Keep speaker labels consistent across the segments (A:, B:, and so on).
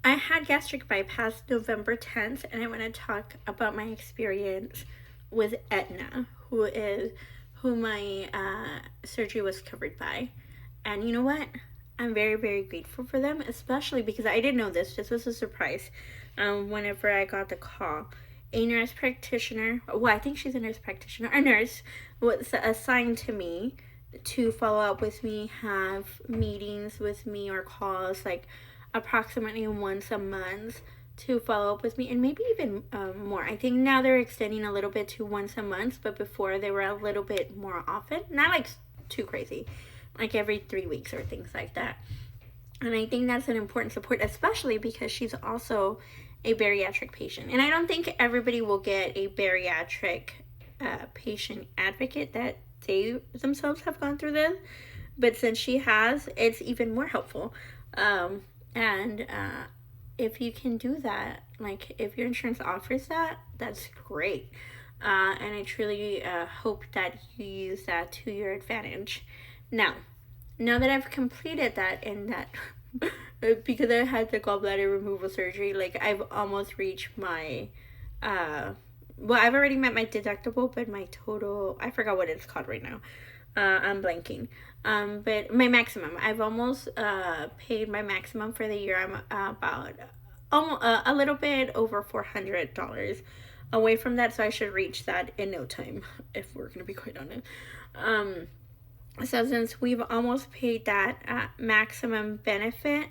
A: I had gastric bypass November 10th, and I want to talk about my experience with Aetna, who my surgery was covered by. And you know what? I'm very, very grateful for them, especially because I didn't know this. This was a surprise. Whenever I got the call, a nurse practitioner, well, I think she's a nurse practitioner, a nurse was assigned to me to follow up with me, have meetings with me or calls like approximately once a month to follow up with me, and maybe even more. I think now they're extending a little bit to once a month, but before they were a little bit more often, not like too crazy, like every 3 weeks or things like that. And I think that's an important support, especially because she's also a bariatric patient. And I don't think everybody will get a bariatric patient advocate that they themselves have gone through this. But since she has, it's even more helpful. And if you can do that, like if your insurance offers that, that's great. And I truly hope that you use that to your advantage. Now that I've completed that and that because I had the gallbladder removal surgery, like I've almost reached my well, I've already met my deductible, but my total, I forgot what it's called right now. I'm blanking. But my maximum, I've almost paid my maximum for the year. I'm about almost a little bit over $400 away from that, so I should reach that in no time, if we're gonna be quite honest. So since we've almost paid that maximum benefit,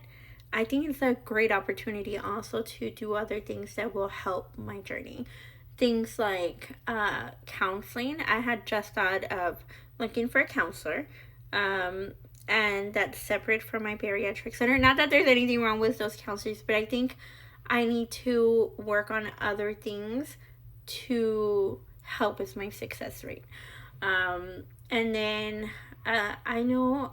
A: I think it's a great opportunity also to do other things that will help my journey. Things like counseling. I had just thought of looking for a counselor, and that's separate from my bariatric center. Not that there's anything wrong with those counselors, but I think I need to work on other things to help with my success rate. And then I know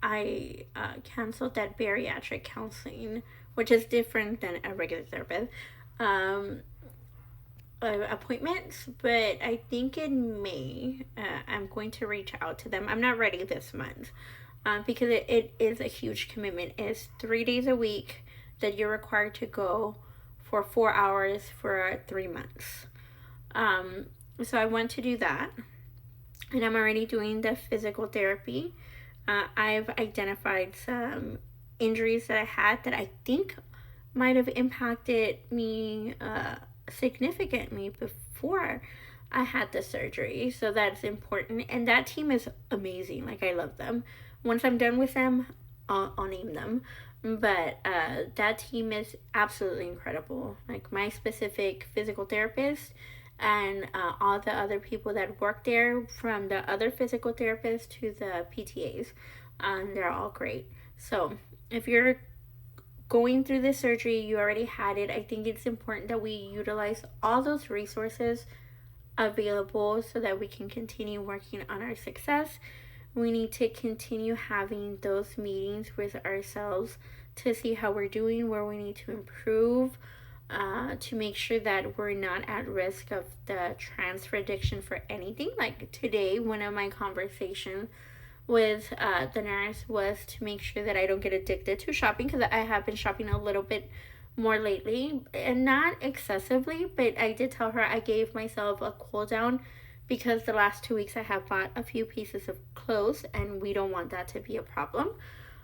A: I canceled that bariatric counseling, which is different than a regular therapist appointments, but I think in May I'm going to reach out to them. I'm not ready this month because it is a huge commitment. It's 3 days a week that you're required to go for 4 hours for 3 months. So I want to do that. And I'm already doing the physical therapy. I've identified some injuries that I had that I think might have impacted me significantly before I had the surgery. So that's important. And that team is amazing. Like, I love them. Once I'm done with them, I'll name them. But that team is absolutely incredible. Like, my specific physical therapist and all the other people that work there, from the other physical therapists to the PTAs, they're all great. So if you're going through this surgery, you already had it, I think it's important that we utilize all those resources available so that we can continue working on our success. We need to continue having those meetings with ourselves to see how we're doing, where we need to improve, to make sure that we're not at risk of the transfer addiction for anything. Like today, one of my conversations with the nurse was to make sure that I don't get addicted to shopping, because I have been shopping a little bit more lately, and not excessively, but I did tell her I gave myself a cool down because the last 2 weeks I have bought a few pieces of clothes, and we don't want that to be a problem.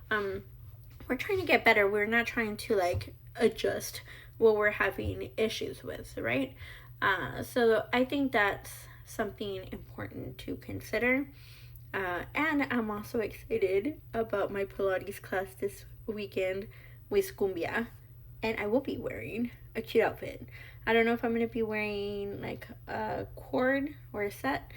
A: We're trying to get better. We're not trying to like adjust what we're having issues with, right? So I think that's something important to consider. And I'm also excited about my Pilates class this weekend with Cumbia. And I will be wearing a cute outfit. I don't know if I'm going to be wearing like a cord or a set.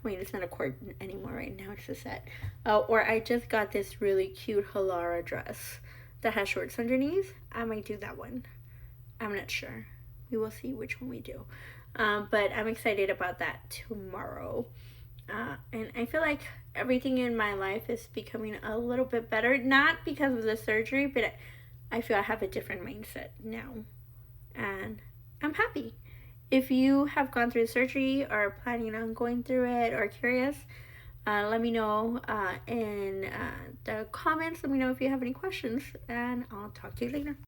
A: Wait, it's not a cord anymore right now. It's a set. Or I just got this really cute Halara dress that has shorts underneath. I might do that one. I'm not sure. We will see which one we do. But I'm excited about that tomorrow. And I feel like everything in my life is becoming a little bit better. Not because of the surgery, but I feel I have a different mindset now. And I'm happy. If you have gone through surgery or are planning on going through it or curious, let me know in the comments. Let me know if you have any questions, and I'll talk to you later.